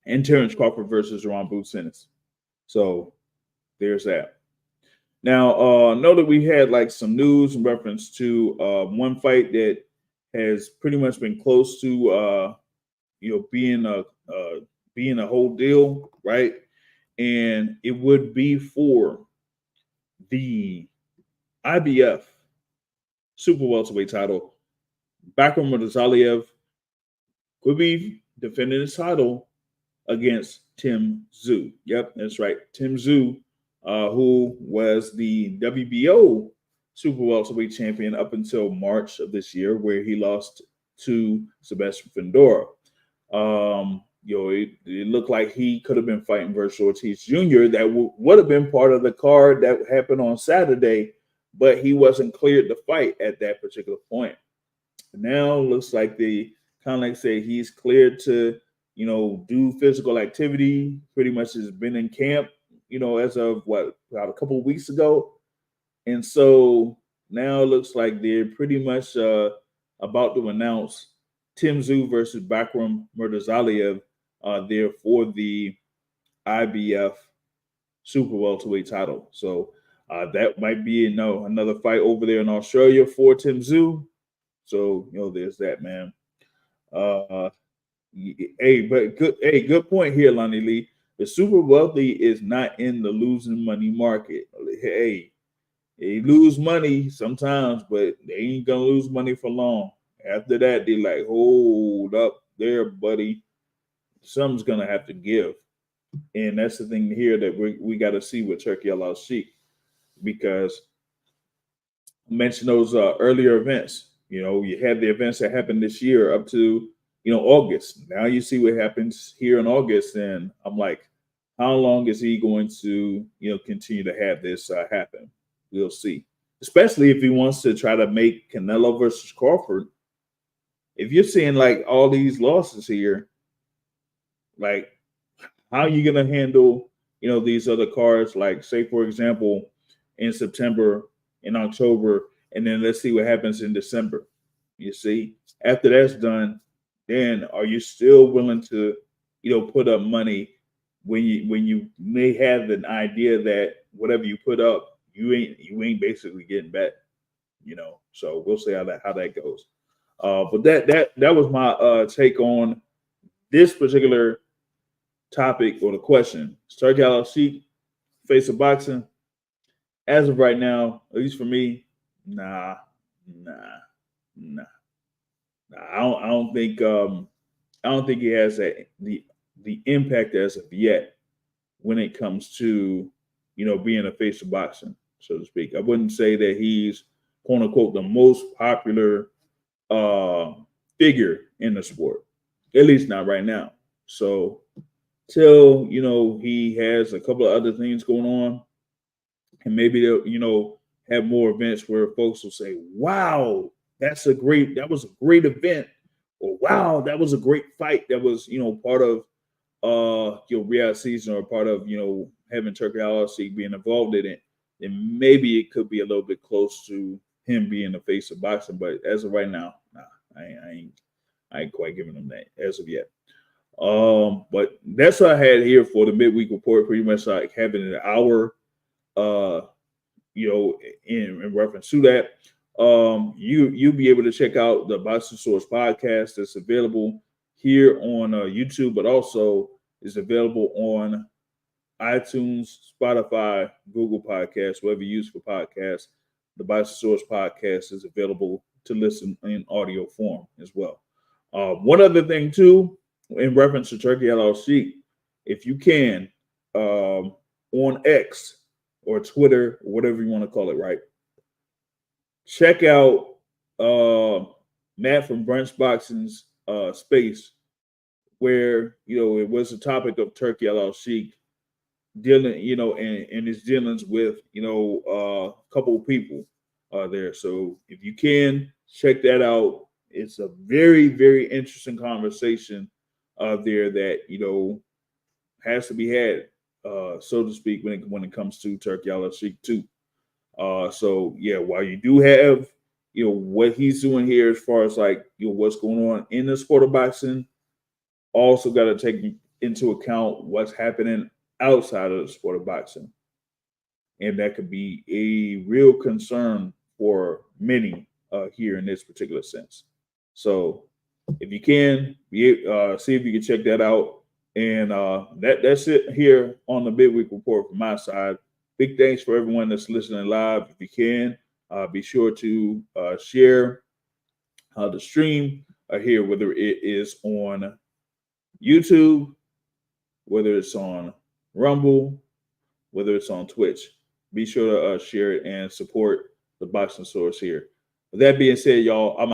and Terrence Crawford versus Ron Boots Ennis. So there's that. Now, know that we had like some news in reference to one fight that has pretty much been close to being a whole deal, right? And it would be for the IBF super welterweight title. Bakram Murtazaliev could be defending his title against Tim Tszyu. Yep, that's right. Tim Tszyu, who was the WBO super welterweight champion up until March of this year, where he lost to Sebastian Fundora. It looked like he could have been fighting Vergil Ortiz Jr. That would have been part of the card that happened on Saturday, but he wasn't cleared to fight at that particular point. Now looks like they kind of like say he's cleared to, do physical activity. Pretty much has been in camp. as of about a couple of weeks ago. And so now it looks like they're pretty much about to announce Tim Tszyu versus Bakram Murtazaliev there for the IBF super welterweight title. So that might be another fight over there in Australia for Tim Tszyu. So there's that, man. Good point here, Lonnie Lee. The super wealthy is not in the losing money market. Hey, they lose money sometimes, but they ain't gonna lose money for long. After that, they like, hold up there, buddy. Something's gonna have to give. And that's the thing here that we got to see with Turki Alalshikh, because I mentioned those earlier events. You had the events that happened this year up to August. Now you see what happens here in August, and I'm like, how long is he going to continue to have this happen? We'll see. Especially if he wants to try to make Canelo versus Crawford. If you're seeing like all these losses here, like, how are you going to handle, these other cards? Like, say, for example, in September, in October, and then let's see what happens in December. You see, after that's done, then are you still willing to, put up money when you may have an idea that whatever you put up, you ain't basically getting back, So we'll see how that goes. But that was my take on this particular topic or the question. Turki Alalshikh, face of boxing. As of right now, at least for me, nah. I don't think he has the impact as of yet when it comes to being a face of boxing, so to speak. I wouldn't say that he's quote unquote the most popular figure in the sport, at least not right now. So till he has a couple of other things going on, and maybe they'll have more events where folks will say, wow, that was a great event, or wow, that was a great fight that was part of Riyadh season, or part of having Turki Alalshikh being involved in it. Then maybe it could be a little bit close to him being the face of boxing. But as of right now, nah, I ain't quite giving him that as of yet. But that's what I had here for the midweek report. Pretty much like having an hour, in reference to that. You'll be able to check out the Boxing Source podcast that's available here on YouTube, but also is available on iTunes, Spotify, Google Podcasts, whatever you use for podcasts. The Boxing Source podcast is available to listen in audio form as well. One other thing too, in reference to Turki Alalshikh, if you can, on X or Twitter, or whatever you want to call it, right? Check out Matt from Brunch Boxing's space, where it was a topic of Turki Alalshikh dealing, and his dealings with a couple of people there. So if you can check that out, it's a very, very interesting conversation there that has to be had, so to speak, when it comes to Turki Alalshikh too. So yeah, while you do have what he's doing here as far as like what's going on in the sport of boxing, also got to take into account what's happening outside of the sport of boxing, and that could be a real concern for many here in this particular sense. So if you can, see if you can check that out. And that's it here on the midweek report from my side. Big thanks for everyone that's listening live. If you can, be sure to share the stream here, whether it is on YouTube, whether it's on Rumble, whether it's on Twitch. Be sure to share it and support the Boxing Source here. With that being said, y'all, I'm